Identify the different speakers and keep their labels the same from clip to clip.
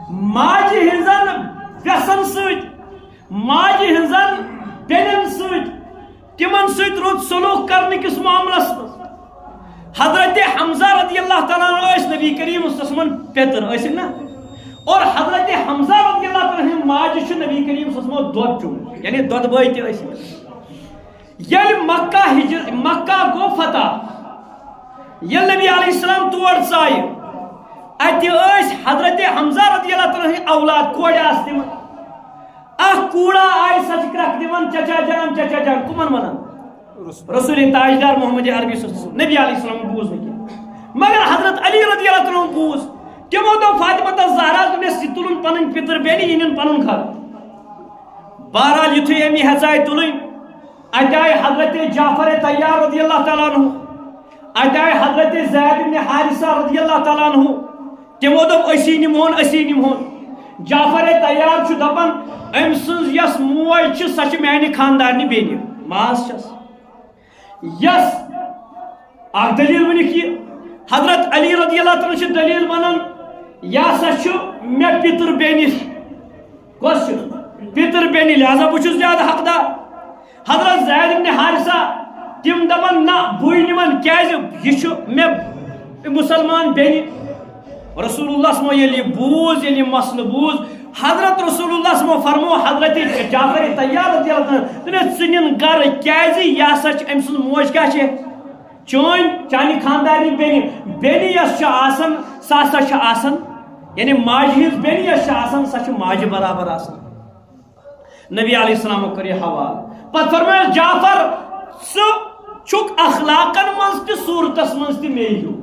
Speaker 1: ماجہ ہنزن ویسن سۭتۍ ماجہ ہنزن بیٚنٮ۪ن سۭتۍ تمن سۭتۍ رُت سلوک کرنہٕ کس معاملس منٛز حضرت حمزہ رضی اللہ تعالیٰ عنہ نبی کریم صلی اللہ علیہ وسلم پیتر نا اور حضرت حمزہ رضی اللہ تعالیٰ عنہ ماجہ چھ نبی کریم صلی اللہ علیہ وسلم دۄد چومُت یعنی دۄد بٲے تہِ ٲسۍ ییٚلہِ مکہ گوٚو فتح ییٚلہِ نبی علیہ السلام تور ژایہِ اتہِ ٲسۍ حضرت حمزہ رضی اللہ تعالیٰ عنہ اولاد کورِ آسہٕ تِمن اکھ کوڑا آئی سچ کرک دِوان چچا جان کمن ونان رسول تاجدار محمد عربی صلی اللہ علیہ وسلم نبی علیہ السلام بوز نکل مگر حضرت علی رضی اللہ عنہ بوز تمو دو فاطمہ زہرا مس تلن پن پتر بیٚنہِ یِنن پنن خر بہرحال یتھُے امی ہژایہِ تُلٕنۍ اتہِ آیہِ حضرت جعفر طیار رضی اللہ تعالیٰ عنہ اتہِ آیہِ حضرت زید بن حارثہ رضی اللہ تعالیٰ عنہ تمو دوٚپ أسی نِمہون جعفر طیار چھُ دپان أمۍ سٕنٛز یۄس موج چھِ سۄ چھِ میانہِ خاندارنہِ بیٚنہِ ماس چھس یس اکھ دلیل ؤنِکھ یہِ حضرت علی رضی اللہ تعالیٰ چھِ دلیل ونان یہِ ہسا چھُ مےٚ پِتٕر بیٚنہِ کۄس چھِ پِتٕر بیٚنہِ لہذا بہٕ چھُس زیادٕ حقدار حضرت زید بن حارثہ تِم دپان نہ بٕے نِمن کیازِ یہِ چھُ مےٚ مُسلمان بیٚنہِ رسول اللہ صلی اللہ علیہ وسلم ییٚلہِ بوٗز ییٚلہِ یہِ مسلہٕ بوٗز حضرت رسول اللہ صلی اللہ علیہ وسلم فرمو حضرت جعفر طیار رضی اللہ عنہ ژٕ نِن گرٕ کیازِ یہِ ہسا چھِ أمۍ سٕنٛز موج کیاہ چھِ چانہِ خاندارنہِ بیٚنہِ یۄس چھِ آسان سۄ ہسا چھِ آسان یعنی ماجہِ ہٕنٛز بیٚنہِ یۄس چھِ آسان سۄ چھِ ماجہِ برابر آسان نبی علیہ السلامو کٔر یہِ حوالہٕ پتہٕ فرمایس جعفر ژٕ چھُکھ اخلاقن منٛز تہِ صوٗرتس منٛز تہِ مے ہیوٗ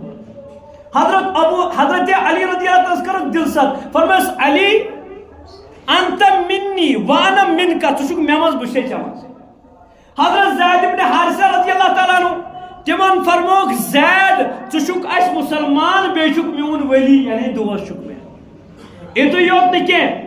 Speaker 1: حضرت علی رضی اللہ عنہ کٔرٕکھ دل سد فرمایس علی انت منی وانا منکا ژٕ چھُکھ مےٚ منٛز بہٕ چھُسے ژےٚ منٛز حضرت زید بن حارثہ رضی اللہ تعالیٰ عنہ تمن فرموک زید ژٕ چھُکھ اَسہِ مُسلمان بیٚیہِ چھُکھ میون ولی یعنی دوست چھُکھ مےٚ یِتُے یوت نہٕ کینٛہہ